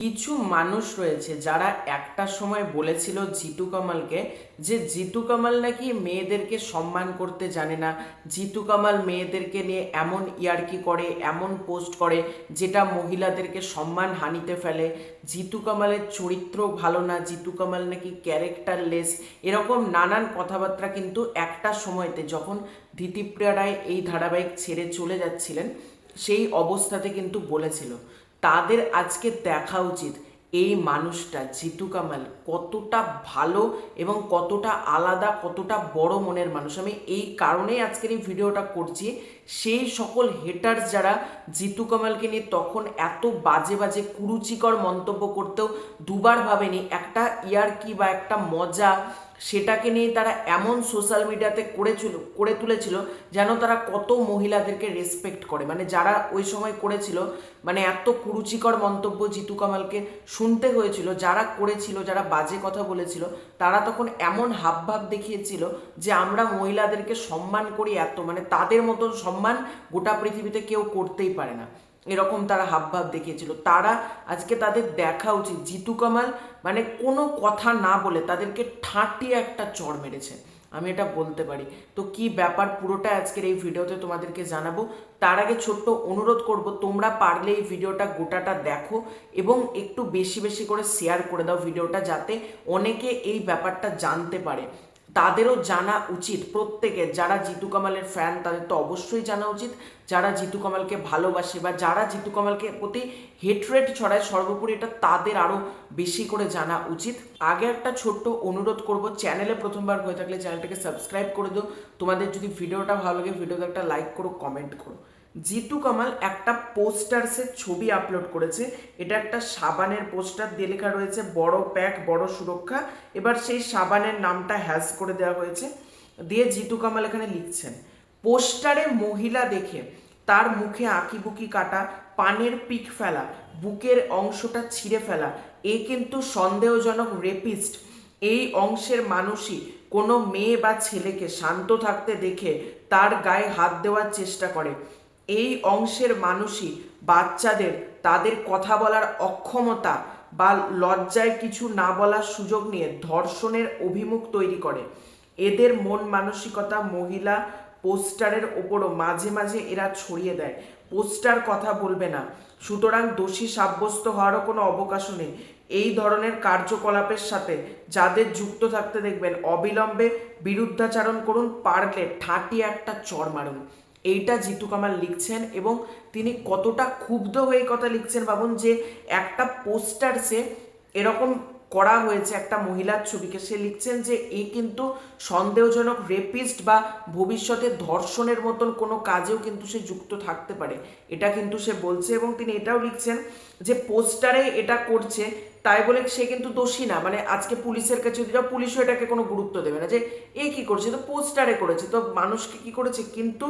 কিছু মানুষ রয়েছে যারা একটা সময় বলেছিল জিতু কামালকে যে জিতু কামাল নাকি মেয়েদেরকে সম্মান করতে জানে না। জিতু কামাল মেয়েদেরকে নিয়ে এমন ইয়ার্কি করে, এমন পোস্ট করে যেটা মহিলাদেরকে সম্মান হানিতে ফেলে। জিতু কামালের চরিত্র ভালো না, জিতু কামাল নাকি ক্যারেক্টারলেস, এরকম নানান কথাবার্তা কিন্তু একটা সময়তে যখন ধৃতিপ্রিয়া রায় এই ধারাবাহিক ছেড়ে চলে যাচ্ছিলেন সেই অবস্থাতে কিন্তু বলেছিল। তাদের আজকে দেখা উচিত এই মানুষটা জিতু কামাল কতটা ভালো এবং কতটা আলাদা, কতটা বড় মনের মানুষ। আমি এই কারণেই আজকের এই ভিডিওটা করছি। সেই সকল হেটার্স যারা জিতু কামালকে নিয়ে তখন এত বাজে বাজে কুরুচিকর মন্তব্য করতেও দুবার ভাবেনি, একটা ইয়ার্কি বা একটা মজা সেটাকে নিয়ে তারা এমন সোশ্যাল মিডিয়াতে করে তুলেছিল যেন তারা কত মহিলাদেরকে রেসপেক্ট করে। মানে যারা ওই সময় করেছিল, মানে এত কুরুচিকর মন্তব্য জিতু কামালকে শুনতে হয়েছিল, যারা করেছিল, যারা বাজে কথা বলেছিল, তারা তখন এমন হাবভাব দেখিয়েছিল যে আমরা মহিলাদেরকে সম্মান করি এত, মানে তাদের মতন সম্মান গোটা পৃথিবীতে কেউ করতেই পারে না, এরকম তারা হাবভাব দেখিয়েছিল। তারা আজকে তাদের দেখা উচিত। জিতু কামাল মানে কোনো কথা না বলে তাদেরকে ঠাঁটিয়ে একটা চড় মেরেছে, আমি এটা বলতে পারি। তো কি ব্যাপার পুরোটা আজকের এই ভিডিওতে তোমাদেরকে জানাবো। তার আগে ছোট্ট অনুরোধ করব, তোমরা পারলে এই ভিডিওটা গোটাটা দেখো এবং একটু বেশি বেশি করে শেয়ার করে দাও ভিডিওটা, যাতে অনেকে এই ব্যাপারটা জানতে পারে। তাদেরও জানা উচিত, প্রত্যেকের, যারা জিতু কামালের ফ্যান তাদের তো অবশ্যই জানা উচিত, যারা জিতু কামালকে ভালোবাসে বা যারা জিতু কামালকে প্রতি হেট্রেট ছড়ায়, সর্বোপরি এটা তাদের আরও বেশি করে জানা উচিত। আগে একটা ছোট্ট অনুরোধ করব, চ্যানেলে প্রথমবার হয়ে থাকলে চ্যানেলটাকে সাবস্ক্রাইব করে দিও। তোমাদের যদি ভিডিওটা ভালো লাগে ভিডিওতে একটা লাইক করো, কমেন্ট করো। জিতু কামাল একটা পোস্টারসের ছবি আপলোড করেছে। এটা একটা সাবানের পোস্টার দিয়ে লেখা রয়েছে বড় প্যাক বড় সুরক্ষা। এবার সেই সাবানের নামটা হ্যাশ করে দেওয়া হয়েছে, দিয়ে জিতু কামাল এখানে লিখছেন, পোস্টারে মহিলা দেখে তার মুখে আঁকিবুকি কাটা, পানের পিক ফেলা, বুকের অংশটা ছিঁড়ে ফেলা, এ কিন্তু সন্দেহজনক রেপিস্ট। এই অংশের মানুষই কোনো মেয়ে বা ছেলেকে শান্ত থাকতে দেখে তার গায়ে হাত দেওয়ার চেষ্টা করে। এই অংশের মানুষই বাচ্চাদের তাদের কথা বলার অক্ষমতা বা লজ্জায় কিছু না বলার সুযোগ নিয়ে ধর্ষণের অভিমুখ তৈরি করে। এদের মন মানসিকতা মহিলা পোস্টারের ওপরও মাঝে মাঝে এরা ছড়িয়ে দেয়। পোস্টার কথা বলবে না, সুতরাং দোষী সাব্যস্ত হওয়ারও কোনো অবকাশও নেই। এই ধরনের কার্যকলাপের সাথে যাদের যুক্ত থাকতে দেখবেন অবিলম্বে বিরুদ্ধাচারণ করুন, পারলে ঠাঁটিয়ে একটা চড় মারুন। এইটা জিতু কামাল লিখছেন এবং তিনি কতটা ক্ষুব্ধ হয়ে কথা লিখছেন ভাবুন, যে একটা পোস্টারসে এরকম করা হয়েছে একটা মহিলার ছবিকে, সে লিখছেন যে এই কিন্তু সন্দেহজনক রেপিস্ট বা ভবিষ্যতে ধর্ষণের মতন কোনো কাজেও কিন্তু সে যুক্ত থাকতে পারে, এটা কিন্তু সে বলছে। এবং তিনি এটাও লিখছেন যে পোস্টারে এটা করছে তাই বলে সে কিন্তু দোষী না। মানে আজকে পুলিশের কাছে যদি যাও, পুলিশও এটাকে কোনো গুরুত্ব দেবে না যে এ কি করছে, তো পোস্টারে করেছে, তো মানুষকে কি করেছে। কিন্তু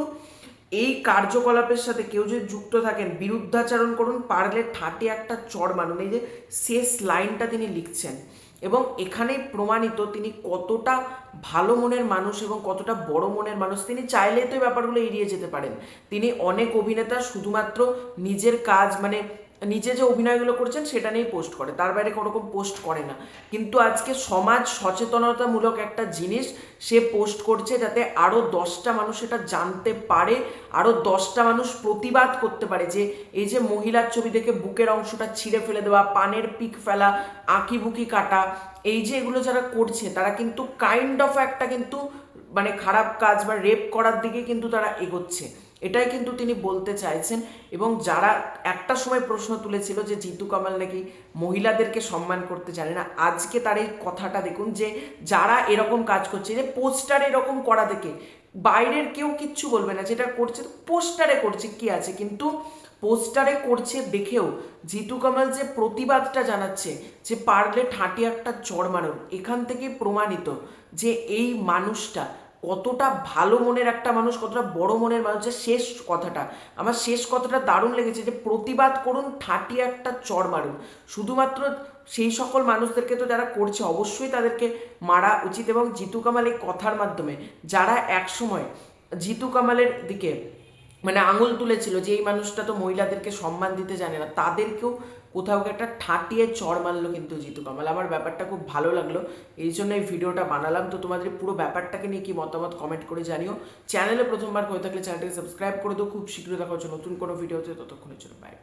এই কার্যকলাপের সাথে কেউ যদি যুক্ত থাকেন বিরুদ্ধাচরণ করুন, পারলে ঠাটে একটা চড় মানুন। এই যে শেষ লাইনটা তিনি লিখছেন, এবং এখানেই প্রমাণিত তিনি কতটা ভালো মনের মানুষ এবং কতটা বড় মনের মানুষ। তিনি চাইলেই তো এই ব্যাপারগুলো এড়িয়ে যেতে পারেন। তিনি অনেক অভিনেতা শুধুমাত্র নিজের কাজ, মানে নিজে যে অভিনয়গুলো করছেন সেটা নিয়েই পোস্ট করে, তার বাইরে কোনো রকম পোস্ট করে না। কিন্তু আজকে সমাজ সচেতনতামূলক একটা জিনিস সে পোস্ট করছে, যাতে আরও 10টা মানুষ এটা জানতে পারে, আরও 10টা মানুষ প্রতিবাদ করতে পারে যে এই যে মহিলার ছবি দেখে বুকের অংশটা ছিঁড়ে ফেলে দেওয়া, পানের পিক ফেলা, আঁকিবুকি কাটা, এই যে এগুলো যারা করছে তারা কিন্তু কাইন্ড অফ একটা কিন্তু মানে খারাপ কাজ বা রেপ করার দিকে কিন্তু তারা এগোচ্ছে, এটাই কিন্তু তিনি বলতে চাইছেন। এবং যারা একটা সময় প্রশ্ন তুলেছিল যে জিতু কামাল নাকি মহিলাদেরকে সম্মান করতে জানে না, আজকে তার এই কথাটা দেখুন, যে যারা এরকম কাজ করছে, যে পোস্টারে এরকম করা দেখে বাইরের কেউ কিচ্ছু বলবে না, যেটা করছে পোস্টারে করছে কি আছে, কিন্তু পোস্টারে করছে দেখেও জিতু কামাল যে প্রতিবাদটা জানাচ্ছে যে পারলে ঠাঁটি একটা চড় মারুন, এখান থেকে প্রমাণিত যে এই মানুষটা কতটা ভালো মনের একটা মানুষ, কতটা বড় মনের মানুষ। যে শেষ কথাটা, আমার শেষ কথাটা দারুণ লেগেছে, যে প্রতিবাদ করুন, ঠাটিয়ে একটা চড় মারুন। শুধুমাত্র সেই সকল মানুষদেরকে তো যারা করছে অবশ্যই তাদেরকে মারা উচিত। এবং জিতু কামাল এই কথার মাধ্যমে যারা একসময় জিতু কামালের দিকে মানে আঙুল তুলেছিল যে এই মানুষটা তো মহিলাদেরকে সম্মান দিতে জানে না, তাদেরকেও কোথাও গিয়ে একটা ঠাটিয়ে চড় মারলো কিন্তু জিতু কামাল। আমার ব্যাপারটা খুব ভালো লাগলো, এই জন্য এই ভিডিওটা বানালাম। তো তোমাদের পুরো ব্যাপারটাকে নিয়ে কি মতামত কমেন্ট করে জানিও। চ্যানেলে প্রথমবার হয়ে থাকলে চ্যানেলটাকে সাবস্ক্রাইব করে দিও। খুব শীঘ্রই দেখা হচ্ছে নতুন কোনো ভিডিওতে, ততক্ষণের জন্য বাই।